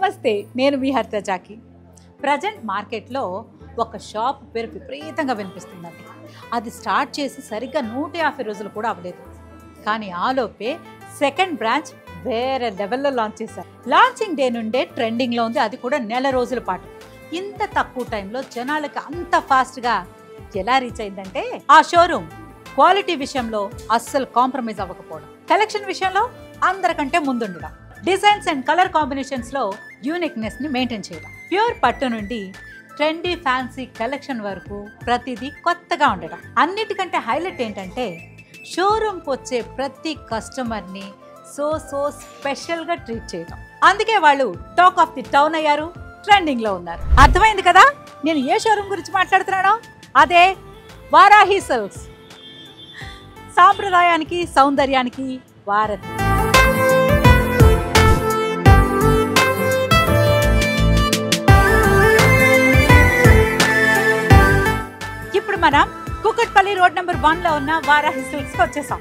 నమస్తే, నేను మీ హర్తజాకి. ప్రజెంట్ మార్కెట్లో ఒక షాప్ పేరు విపరీతంగా వినిపిస్తుందండి. అది స్టార్ట్ చేసి సరిగ్గా 150 రోజులు కూడా అవ్వలేదు. కానీ ఆలోపే సెకండ్ బ్రాంచ్ వేరే లెవెల్లో లాంచ్ చేశారు. లాంచింగ్ డే నుండే ట్రెండింగ్లో ఉంది, అది కూడా నెల రోజుల పాటు. ఇంత తక్కువ టైంలో జనాలకి అంత ఫాస్ట్గా ఎలా రీచ్ అయిందంటే ఆ షోరూమ్ క్వాలిటీ విషయంలో అస్సలు కాంప్రమైజ్ అవ్వకపోవడం, కలెక్షన్ విషయంలో అందరికంటే ముందుండడం, డిజైన్స్ అండ్ కలర్ కాంబినేషన్స్లో యూనిక్నెస్ని మెయింటైన్ చేయడం, ప్యూర్ పట్టు నుండి ట్రెండీ ఫ్యాన్సీ కలెక్షన్ వరకు ప్రతిదీ కొత్తగా ఉండడం. అన్నిటికంటే హైలైట్ ఏంటంటే షోరూమ్కి వచ్చే ప్రతి కస్టమర్ని సో స్పెషల్గా ట్రీట్ చేయడం. అందుకే వాళ్ళు టాక్ ఆఫ్ ది టౌన్ అయ్యారు, ట్రెండింగ్లో ఉన్నారు. అర్థమైంది కదా నేను ఏ షోరూమ్ గురించి మాట్లాడుతున్నానో? అదే వారాహి సిల్క్స్. సాంప్రదాయానికి సౌందర్యానికి వారధి. ఇప్పుడు మనం కుకట్పల్లి రోడ్ నెంబర్ 1లో ఉన్న వారాహి సిల్క్స్కి వచ్చేసాం.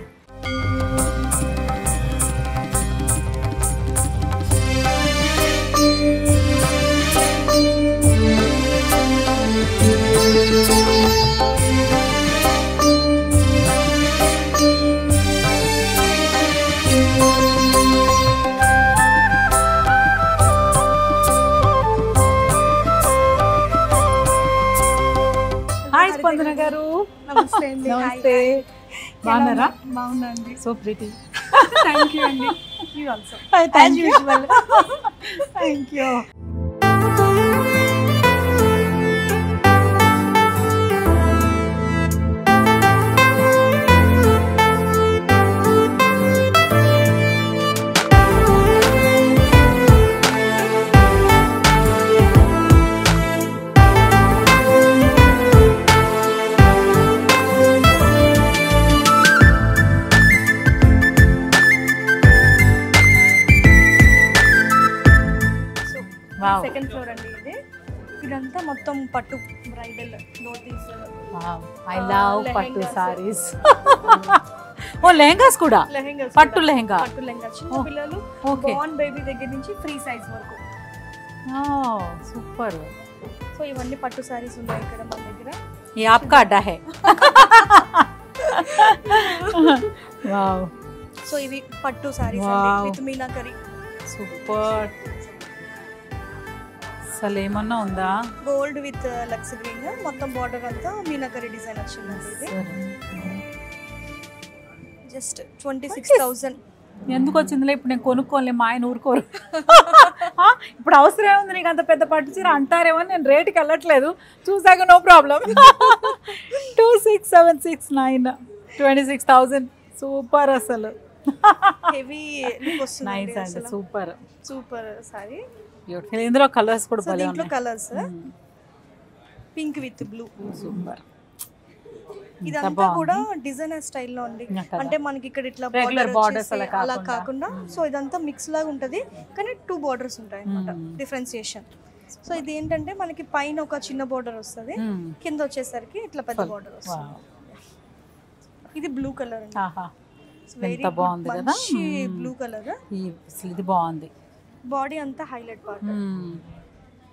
హాయ్ స్పందన గారు. నమస్తే అండి. నమస్తే. బాగున్నారా? బాగున్నాండి. So pretty. థ్యాంక్ యూ అండి. You also. As usual. Thank you. Second floor అండి ఇది. ఇదంతా మొత్తం పట్టు బ్రైడల్ ధోతీస్. ఐ లవ్ పట్టు సారీస్. ఓ లెహంగాస్ కూడా. లెహంగాస్, పట్టు లెహంగా. పట్టు లెహంగా చిన్న పిల్లలు బార్న్ బేబీ దగ్గర నుంచి ఫ్రీ సైజ్ వరకు. సూపర్. సో ఇవన్నీ పట్టు సారీస్ ఉన్నాయి ఇక్కడ మన దగ్గర. ये आपका अड्डा है. వావ్. సో ఇవి పట్టు సారీస్ విత్ మీనాకరీ. సూపర్. అసలు ఏమన్నా ఉందా? గోల్డ్ విత్ లక్స్ గ్రీన్, మొత్తం బార్డర్ అంతా మీనాకరీ డిజైన్ వచ్చిందండి ఇది. జస్ట్ 26,000. ఎందుకు వచ్చిందిలే, ఇప్పుడు నేను కొనుక్కోలే, మా ఆయన ఊరుకోరు. ఇప్పుడు అవసరం ఉంది నీకు అంత పెద్ద పట్టు చీర అంటారేమో, నేను రేటుకి వెళ్ళట్లేదు, చూసాక నో ప్రాబ్లం. 26,769, 26,000. సూపర్. అసలు హెవీ లుక్ వస్తుంది. నైస్ అండి. Super super sorry. బ్యూటిఫుల్. ఇందులో కలర్స్ కూడా భలే దీంట్లో ఉన్నాయి. Colours pink with blue. Super. ఇదంతా కూడా డిజైనర్ స్టైల్లో ఉంది. అంటే మనకి ఇక్కడ ఇట్లా బార్డర్స్ అలా కాకుండా సో ఇదంతా మిక్స్ లాగా ఉంటది, కానీ 2 బార్డర్స్ ఉంటాయి అన్నమాట, డిఫరెన్సియేషన్. సో ఇది ఏంటంటే మనకి పైన ఒక చిన్న బార్డర్ వస్తుంది, కింద వచ్చేసరికి ఇట్లా పెద్ద బార్డర్ వస్తుంది. ఇది బ్లూ కలర్ అండి. ఎంత బాగుంది కదా బ్లూ కలర్. ఇది బాగుంది. బాడీ అంతా హైలైట్ పార్ట్.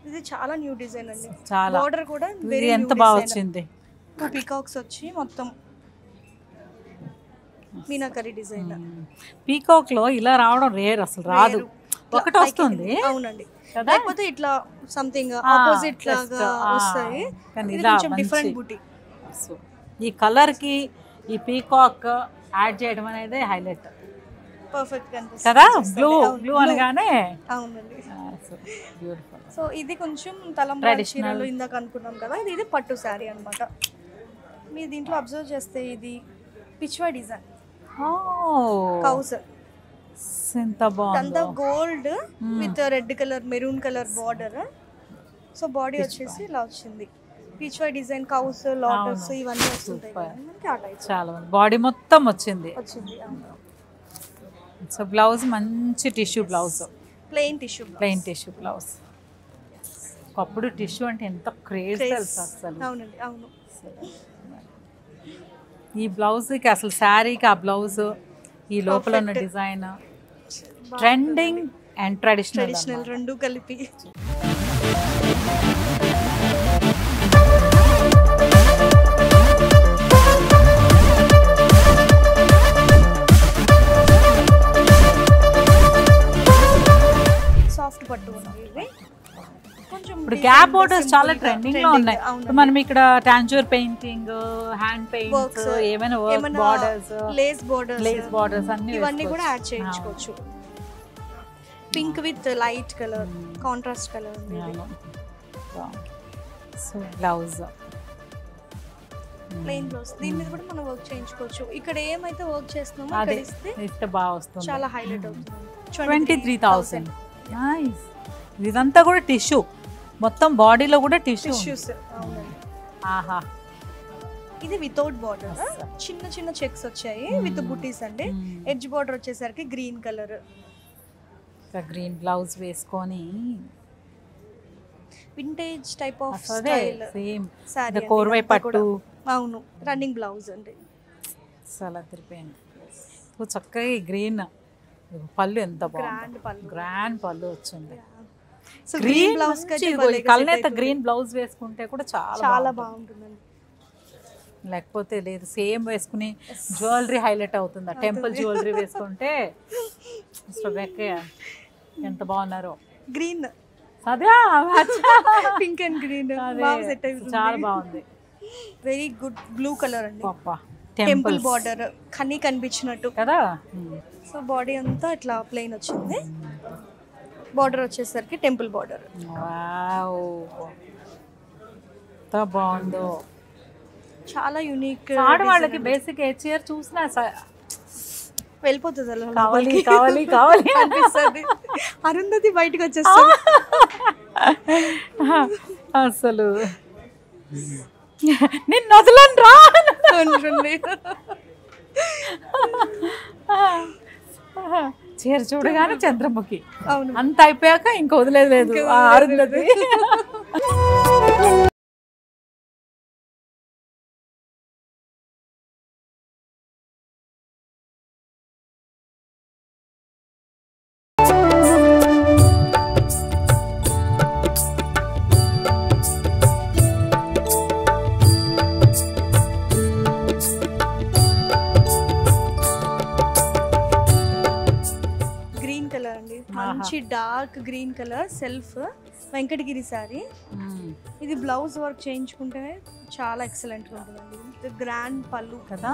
ఇది చాలా న్యూ డిజైన్ అండి. చాలా. బార్డర్ కూడా వెరీ ఎంత బాగా వచ్చింది. 2 పీకాక్స్ వచ్చి మొత్తం మీనాకరీ డిజైన్. పీకాక్ లో ఇలా రావడం రేర్, అసలు రాదు. ఒకటి వస్తుంది. అవునండి. లేకపోతే ఇట్లా సంథింగ్ ఆపోజిట్ లాగా వస్తాయి. ఇది కొంచెం డిఫరెంట్ బూటీ. ఈ కలర్ కి ఈ పీకాక్ యాడ్ చేయడం అనేది హైలైట్. పర్ఫెక్ట్ గా అనిపిస్తుంది కదా. బ్లూ అనగానే. అవునండి. బ్యూటిఫుల్. సో ఇది కొంచెం తలంబ్రాల చీరలు ఇందాక అనుకున్నాం కదా, ఇది పట్టు శారీ అన్నమాట. మీరు దీంట్లో అబ్జర్వ్ చేస్తే ఇది పిచ్వా డిజైన్. కౌస్ ఎంత బాగుంది. అంతా gold with red colour maroon colour border. So body వచ్చేసి ఇలా వచ్చింది. పిచ్వా డిజైన్, కౌస్, లోటస్ ఇవన్నీ వస్తుంటాయి. చాలా బాడీ మొత్తం వచ్చింది. అవును. సో బ్లౌజ్ మంచి tissue blouse, plain tissue blouse. ఒకప్పుడు టిష్యూ అంటే ఎంత క్రేజ్ తెలుసు అసలు. అవునండి. అవును. ఈ బ్లౌజ్కి అసలు శారీకి ఆ బ్లౌజ్, ఈ లోపల ఉన్న design trending and traditional traditional రెండు కలిపి. సాఫ్ట్ పట్టు ఉంది ఇవి. కొంచెం ఇప్పుడు గ్యాప్ బోర్డర్స్ చాలా ట్రెండింగ్ లో ఉన్నాయి. మనం ఇక్కడ టాంజూర్ పెయింటింగ్, హ్యాండ్ పెయింట్స్, ఏమైనా వర్క్ బోర్డర్స్, లేస్ బోర్డర్స్ అన్ని ఇవన్నీ కూడా యాడ్ చేయించుకోవచ్చు. Pink with light colour contrast colour ఉంది. సో బ్లౌజ్ ప్లెయిన్ బ్లౌజ్, దీని మీద కూడా మనం వర్క్ చేయించుకోవచ్చు. ఇక్కడ ఏమైతే వర్క్ చేస్తున్నామో అక్కడ ఇస్తే బాగా వస్తుంది, చాలా హైలైట్ అవుతుంది. 23,000. నైస్. ఇదంతా కూడా టిష్యూ, మొత్తం బాడీలో కూడా టిష్యూస్. ఆహా. ఇది వితౌట్ బార్డర్, చిన్న చిన్న చెక్స్ వచ్చాయి విత్ బుటీస్ అండి. ఎడ్జ్ బార్డర్ వచ్చేసరికి గ్రీన్ కలర్. గ్రీన్ బ్లౌజ్ వేసుకొని vintage type of style same sari, Korvai పట్టు. అవును, రన్నింగ్ బ్లౌజ్ అండి. చాలా తిరిపోయింది. చక్కగా గ్రీన్ పళ్ళు, ఎంత బాగుంది, గ్రాండ్ పళ్ళు వచ్చింది. గ్రీన్ బ్లౌజ్, కల్నేత గ్రీన్ బ్లౌజ్ వేసుకుంటే కూడా చాలా బాగుంటుందండి. లేకపోతే లేదు, సేమ్ వేసుకుని జ్యువెలరీ హైలైట్ అవుతుంది. టెంపుల్ జ్యువెలరీ వేసుకుంటే ఎంత బాగున్నారో. గ్రీన్ అదే పింక్ అండ్ గ్రీన్ చాలా బాగుంది. Very good. బ్లూ కలర్ అండి, టెంపుల్ బార్డర్ కన్నీ కనిపించినట్టు కదా. సో బాడీ అంతా ఇట్లా ప్లెయిన్ వచ్చింది. బార్డర్ వచ్చేసరికి టెంపుల్ బార్డర్. ఎంత బాగుందో, చాలా యూనిక్. ఆడవాళ్ళకి బేసిక్ ఏ చీర చూసినా వెళ్ళిపోతుంది, అలా కావాలి కావాలి కావాలి అనిపిస్తుంది. అరుంధతి బయటకు వచ్చేస్తుంది అసలు. నిన్ను వదలను రా. చీర చూడగానే చంద్రముఖి. అవును, అంత అయిపోయాక ఇంక వదిలేదు అరుంధతి. మంచి dark green colour self Venkatagiri sorry. ఇది బ్లౌజ్ వర్క్ చేయించుకుంటే చాలా ఎక్సలెంట్ గా ఉంటుందండి. గ్రాండ్ పళ్ళు కదా.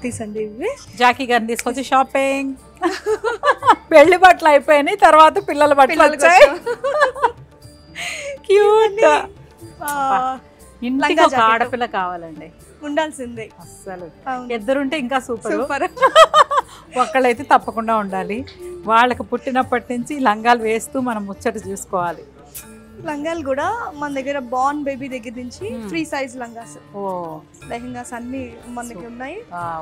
కుర్తీస్ అండి ఇవి. జాకీ గారిని తీసుకొచ్చి షాపింగ్. పెళ్లి బట్టలు అయిపోయినాయి, తర్వాత పిల్లల బట్టలు వచ్చాయి. క్యూట్. ఇంటికి ఒక ఆడపిల్ల కావాలండి, ఉండాల్సిందే అస్సలు. ఇద్దరుంటే ఇంకా సూపర్. సూపర్. ఒక్కళ్ళైతే తప్పకుండా ఉండాలి. వాళ్ళకి పుట్టినప్పటి నుంచి లంగాలు వేస్తూ మనం ముచ్చట చూసుకోవాలి. లంగాలు కూడా మన దగ్గర బార్న్ బేబీ దగ్గర నుంచి ఫ్రీ సైజ్ లంగాస్, లెహంగాస్ అన్ని మన దగ్గర ఉన్నాయి.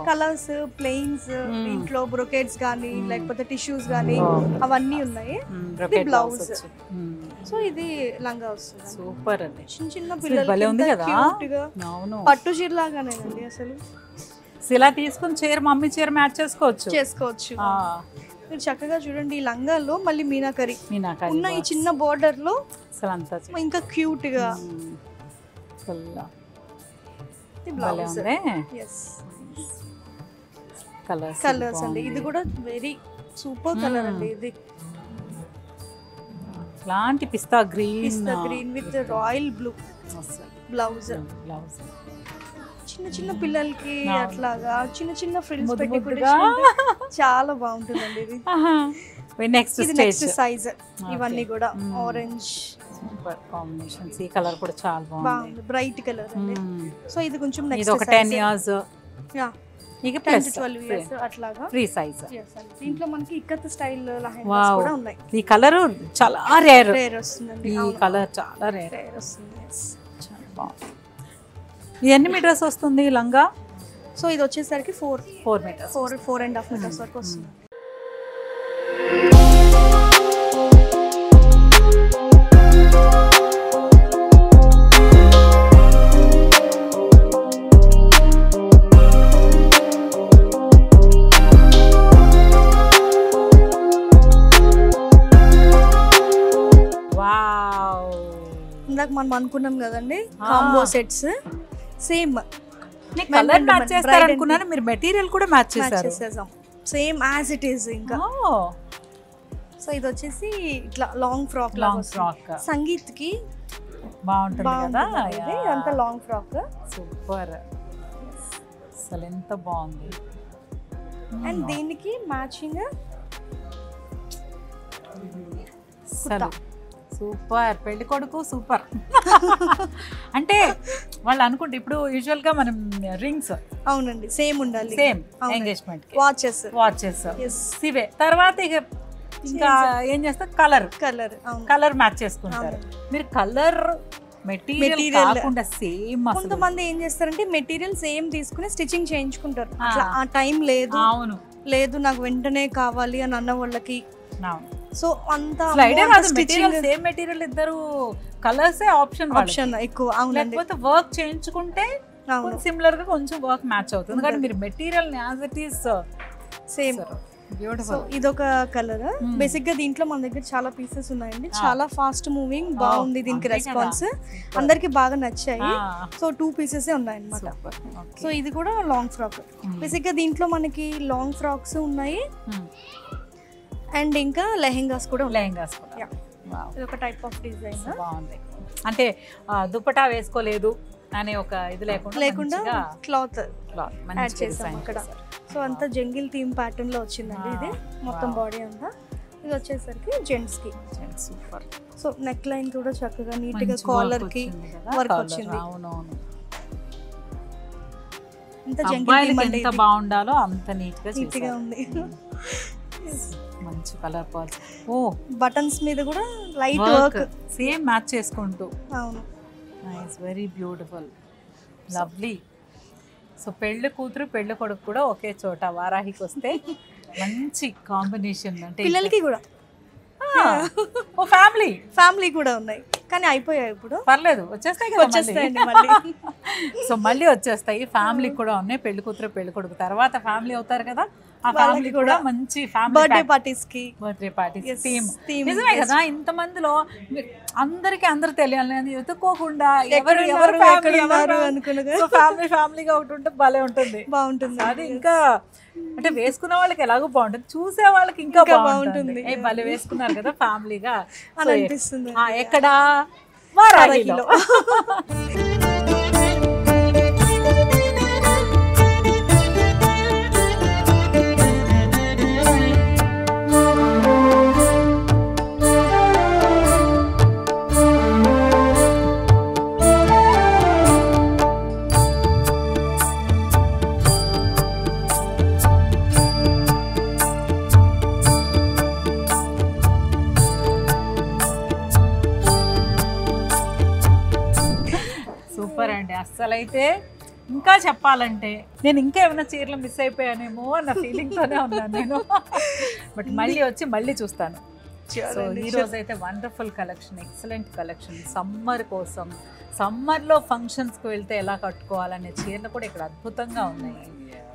కలర్స్, ప్లెయిన్స్, ఇంట్లో బ్రొకేట్స్ గానీ లేకపోతే టిష్యూస్ గానీ అవన్నీ ఉన్నాయి. బ్లౌజ్. సో ఇది లంగా వస్తుంది. సూపర్ అండి. చిన్న చిన్న పిల్లలు పట్టు చీర లాగానేనండి అసలు. ఇలా తీసుకుని చీర మమ్మీ చీర మ్యాచ్ చేసుకోవచ్చు. మీరు చక్కగా చూడండి, ఈ లంగాల్లో మళ్ళీ మీనాకరి ఉన్న ఈ చిన్న బోర్డర్ లో ఇంకా క్యూట్ గా కలర్స్ అండి. ఇది కూడా వెరీ సూపర్ కలర్ అండి. ఇది లాంటి pista green with royal blue blouse. చిన్న చిన్న పిల్లలకి అట్లాగా చిన్న చిన్న ఫ్రిల్స్ పెట్టుకుంటే చాలా బాగుంటుందండి ఇది. నెక్స్ట్ సైజ్ ఇవన్నీ కూడా ఆరెంజ్ కాంబినేషన్స్. ఈ కలర్ కూడా చాలా బాగుంది, బ్రైట్ కలర్ అండి. సో ఇది కొంచెం నెక్స్ట్ ఒక 10 years ఇక 10 to 12 years అట్లాగా ఫ్రీ సైజ్. దీంట్లో మనకి ఇక్కత్ స్టైల్ లెహంగాస్ కూడా ఉన్నాయి. ఈ కలర్ చాలా రేర్ వస్తుందండి. ఈ కలర్ చాలా రేర్ వస్తుంది. చాలా బాగుంది. ఇది ఎన్ని మీటర్స్ వస్తుంది లంగా? సో ఇది వచ్చేసరికి 4 మీటర్స్, 4.5 మీటర్స్ వరకు వస్తుంది. ఇందాక మనం అనుకున్నాం కదండి combo sets, same colour match చేస్తారు అనుకున్నాను, మీరు మెటీరియల్ కూడా మ్యాచ్ చేసేసాం సేమ్ యాజ్ ఇట్ ఈస్. ఇంకా సో ఇది వచ్చేసి ఇట్లా లాంగ్ ఫ్రాక్ సంగీత్ కి బాగుంటుంది కదా, అంత లాంగ్ ఫ్రాక్. సూపర్, అసలు ఎంత బాగుంది. అండ్ దీనికి మ్యాచింగ్ సూపర్. పెళ్లి కొడుకు సూపర్. అంటే వాళ్ళు అనుకుంటే ఇప్పుడు యూజువల్ గా మనం రింగ్స్ అవునండి సేమ్ ఉండాలి, సేమ్ ఎంగేజ్మెంట్ వాచెస్ ఇవే. తర్వాత ఇక ఇంకా ఏం చేస్తారు, కలర్ మ్యాచ్ చేసుకుంటారు. మీరు కలర్ మెటీరియల్ కాకుండా సేమ్. కొంతమంది ఏం చేస్తారంటే మెటీరియల్ సేమ్ తీసుకుని స్టిచ్చింగ్ చేయించుకుంటారు. ఆ టైం లేదు, లేదు నాకు వెంటనే కావాలి అని అన్న వాళ్ళకి. సో అంతా సేమ్ మెటీరియల్ ఇద్దరు కలర్స్ ఆప్షన్ ఎక్కువ. లేకపోతే వర్క్ చేయించుకుంటే సిమిలర్ గా కొంచెం వర్క్ మ్యాచ్ అవుతుంది. కానీ మీరు material as it is same. ఇదొక కలర్. బేసిక్ గా దీంట్లో మన దగ్గర చాలా పీసెస్ ఉన్నాయండి, చాలా ఫాస్ట్ మూవింగ్, బాగుంది. దీనికి రెస్పాన్స్ అందరికి బాగా నచ్చాయి. సో 2 pieces ఉన్నాయన్నమాట. సో ఇది కూడా లాంగ్ ఫ్రాక్. బేసిక్ గా దీంట్లో మనకి లాంగ్ ఫ్రాక్స్ ఉన్నాయి అండ్ ఇంకా లెహెంగాస్ కూడా. ఇది ఒక టైప్ ఆఫ్ డిజైన్ బాగుంది. అంటే దుపట్టా వేసుకోలేదు అనే ఒక ఇది లేకుండా క్లాత్ యాడ్ చేసాం అక్కడ. సో అంతా జంగిల్ థీమ్ ప్యాటర్న్ లో వచ్చిందండి ఇది మొత్తం బాడీ అంతా. ఇది వచ్చేసరికి జెంట్స్ కి సూపర్. సో నెక్ లైన్ కూడా చక్కగా నీట్ గా కాలర్ కి వర్క్ వచ్చింది. అంత జంగిల్ థీమ్ ఎంత బాగుండాలో అంత నీట్ గా ఉంది. మంచి కలర్ పాల్స్. బటన్స్ మీద కూడా లైట్ వర్క్ సేమ్ మ్యాచ్ చేసుకుంటూ. అవును, nice, very beautiful, lovely. So పెళ్లి కూతురు పెళ్లి కొడుకు కూడా ఒకే చోట వారాహికి వస్తే మంచి కాంబినేషన్. అంటే పిల్లలకి కూడా ఫ్యామిలీ కూడా ఉన్నాయి కానీ అయిపోయాయి ఇప్పుడు. పర్లేదు, వచ్చేస్తాయండి మళ్ళీ. సో మళ్ళీ వచ్చేస్తాయి. ఫ్యామిలీ కూడా ఉన్నాయి. పెళ్లి కూతురు పెళ్లి కొడుకు తర్వాత ఫ్యామిలీ అవుతారు కదా, ఆ ఫ్యామిలీ కూడా మంచి బర్త్డే పార్టీస్ థీమ్. నిజమే కదా, ఇంత మందిలో అందరూ తెలియాలని వెతుక్కోకుండా ఫ్యామిలీగా ఒకటి ఉంటే భలే ఉంటుంది, బాగుంటుంది. అది ఇంకా అంటే వేసుకున్న వాళ్ళకి ఎలాగో బాగుంటుంది, చూసే వాళ్ళకి ఇంకా బాగుంటుంది. భలే వేసుకున్నారు కదా ఫ్యామిలీగా అనిపిస్తుంది. ఎక్కడ వారాహిలో. అసలైతే ఇంకా చెప్పాలంటే నేను ఇంకా ఏమైనా చీరలు మిస్ అయిపోయానేమో అన్న ఫీలింగ్తోనే ఉన్నాను నేను. బట్ మళ్ళీ వచ్చి మళ్ళీ చూస్తాను. సో ఈరోజు అయితే wonderful collection, excellent collection. Summer కోసం, సమ్మర్లో ఫంక్షన్స్కి వెళ్తే ఎలా కట్టుకోవాలనే చీరలు కూడా ఇక్కడ అద్భుతంగా ఉన్నాయి.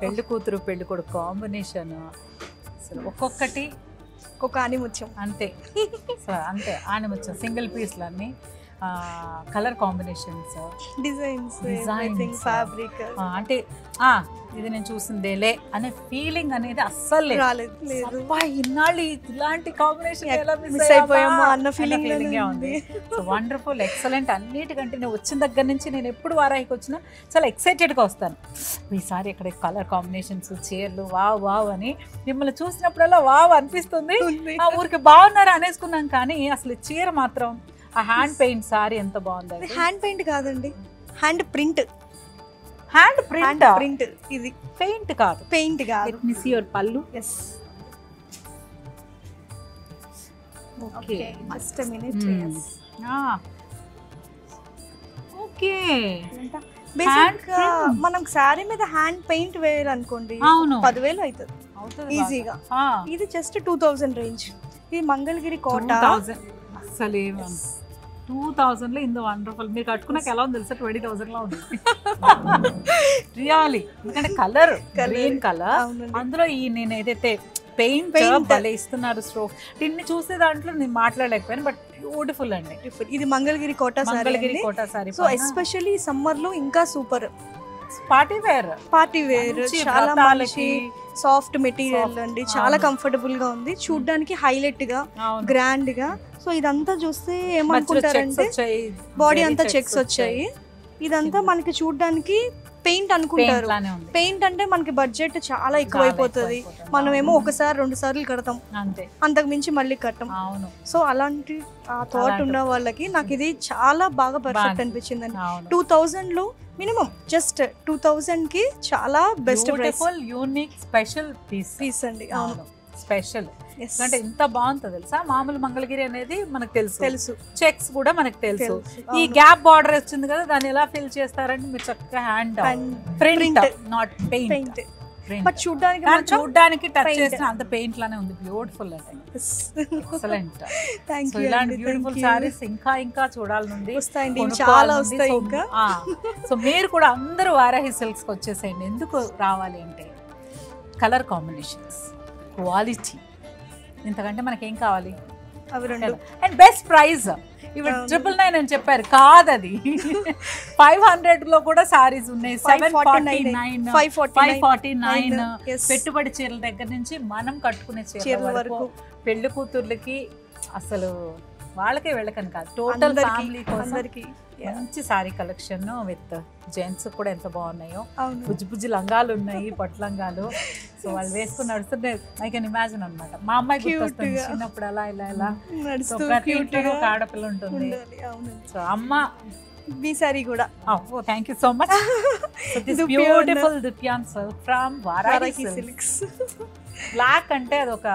పెళ్లి కూతురు పెళ్లి కొడుకు కాంబినేషన్ అసలు ఒక్కొక్కటి ఒక ఆనిముత్యం అంతే. సో అంతే ఆనిముత్యం, సింగిల్ పీస్లు అన్నీ, కలర్ కాంబినేషన్స్, డిజైన్స్, ఫ్యాబ్రిక్, అంటే ఇది నేను చూసిందేలే అనే ఫీలింగ్ అనేది అస్సలు రాలేదు. ఇన్నాళ్ళు ఇలాంటి కాంబినేషన్ ఎలా మిస్ అయిపోయామో అన్న ఫీలింగ్ ఉంది. So wonderful, excellent. అన్నిటికంటే నేను వచ్చిన దగ్గర నుంచి నేను ఎప్పుడు వారాహికి వచ్చినా చాలా ఎక్సైటెడ్గా వస్తాను. ఈసారి ఇక్కడ కలర్ కాంబినేషన్స్, చీరలు వావ్ వావ్ అని మిమ్మల్ని చూసినప్పుడల్లా వావ్ అనిపిస్తుంది. ఊరికి బాగున్నారు అనేసుకున్నాం, కానీ అసలు చీర మాత్రం ఆ హ్యాండ్ పెయింట్ సారీ ఎంత బాగుంది. హ్యాండ్ పెయింట్ కాదండి, hand print. Hand print print ఇది, పెయింట్ కాదు. పెయింట్ కాదు. లెట్ మీ సీ యువర్ పల్లు. yes okay, just a minute. yes okay. Basic మనం సారీ మీద హ్యాండ్ పెయింట్ వేయాలనుకోండి 10,000 అవుతుంది ఈజీగా. ఇది జస్ట్ 2000 రేంజ్. ఇది మంగళగిరి కోట. అసలు 2000లో ఇంత వండర్ఫుల్. మీరు కట్టుకున్నాక ఎలా ఉంది తెలుసా? 20,000లో ఉంది రియల్లీ. ఎందుకంటే కలర్ గ్రీన్ కలర్, అందులో ఈ నేను ఏదైతే పెయింట్ భలే ఇస్తున్నారు స్ట్రోక్. దీన్ని చూసే దాంట్లో నేను మాట్లాడలేకపోయాను, బట్ బ్యూటిఫుల్ అండి. ఇది మంగళగిరి కోట సారీ. మంగళగిరి కోట సారీ. సో ఎస్పెషల్లీ సమ్మర్ లో ఇంకా సూపర్. పార్టీ వేర్, చాలా మంచి సాఫ్ట్ మెటీరియల్ అండి, చాలా కంఫర్టబుల్ గా ఉంది. చూడడానికి హైలైట్ గా, గ్రాండ్ గా. సో ఇదంతా చూస్తే ఏమనుకుంటారంటే బాడీ అంతా చెక్స్ వచ్చాయి. ఇదంతా మనకి చూడడానికి పెయింట్ అనుకుంటారు. పెయింట్ అంటే మనకి బడ్జెట్ చాలా ఎక్కువైపోతుంది. మనం ఏమో ఒకసారి 2 సార్లు కడతాం, అంతకు మించి మళ్ళీ కట్టం. సో అలాంటి ఆ థాట్ ఉన్న వాళ్ళకి నాకు ఇది చాలా బాగా పర్ఫెక్ట్ అనిపించింది అండి. 2000 లో మినిమం జస్ట్ 2000 కి చాలా best price. Unique special piece అండి. అవును, స్పెషల్. అంటే ఇంత బాగుంటుంది తెలుసా? మామూలు మంగళగిరి అనేది మనకు తెలుసు, చెక్స్ కూడా మనకు తెలుసు. ఈ గ్యాప్ బార్డర్ వచ్చింది కదా, దాన్ని ఎలా ఫిల్ చేస్తారంటే మీరు చక్కగా hand print, not paint. But చూడడానికి టచ్ చేసిన అంత పెయింట్ లానే ఉంది. బ్యూటిఫుల్ అంటే ఎక్సలెంట్. ఇలాంటి బ్యూటిఫుల్ సారీస్ ఇంకా ఇంకా చూడాలనుంది, చాలా వస్తాయి ఇంకా. సో మీరు కూడా అందరూ వారాహి సిల్క్స్ కి వచ్చేసేయండి. ఎందుకు రావాలి అంటే కలర్ కాంబినేషన్స్, క్వాలిటీ, ఇంతకంటే మనకేం కావాలి? And best price. ఇవి 999 అని చెప్పారు కాదు, అది 500 లో కూడా సారీస్ ఉన్నాయి. 749, 549. పెట్టుబడి చీరల దగ్గర నుంచి మనం కట్టుకునే చీరల వరకు పెళ్లి కూతుర్లకి అసలు వాళ్ళకే వెళ్ళకని కాదు, టోటల్ ఫ్యామిలీ కోసం మంచి సారీ కలెక్షన్ విత్ జెంట్స్ కూడా ఎంత బాగున్నాయో. బుజ్జి లంగాలు ఉన్నాయి, పట్టు లంగాలు. సో వాళ్ళు వేసుకుని నడుస్తుంటే ఐ కెన్ ఇమాజిన్ అనమాట. మా అమ్మాయి గుర్తొస్తుంది చిన్నప్పుడు అలా ఇలా. సో ప్రతి ఇంట్లో ఒక ఆడపిల్ల ఉంటుంది. సో అమ్మ మీ సారీ కూడా. Oh thank you so much. So this beautiful dupion silk from Varahi Silks. Black అంటే అదొక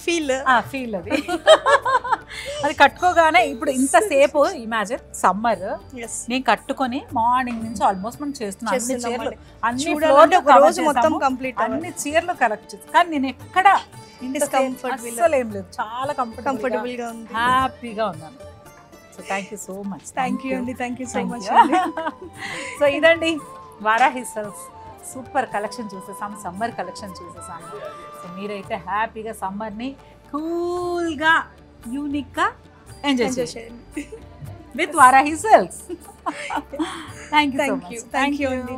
ఫీల్ అది. అది కట్టుకోగానే ఇప్పుడు ఇంతసేపు ఇమాజిన్ సమ్మర్ నేను కట్టుకొని మార్నింగ్ నుంచి ఆల్మోస్ట్ మనం చేస్తున్నాం అన్ని చీరలు, అన్ని చీరలు కలెక్ట్ చేస్తాను. కానీ నేను ఎక్కడ అసలు ఏం లేదు, చాలా కంఫర్టబుల్ గా ఉంది, హ్యాపీగా ఉన్నాను. So thank you so much. Thank you అండి, thank you so much. So ఇదండి వారాహి సిల్క్స్ సూపర్ కలెక్షన్ చూసేసాం, సమ్మర్ కలెక్షన్ చూసేసాము. సో మీరైతే హ్యాపీగా సమ్మర్ని కూల్గా యూనిక్గా ఎంజాయ్ చేయండి with Varahi Silks. Thank you so much. Thank you అండి.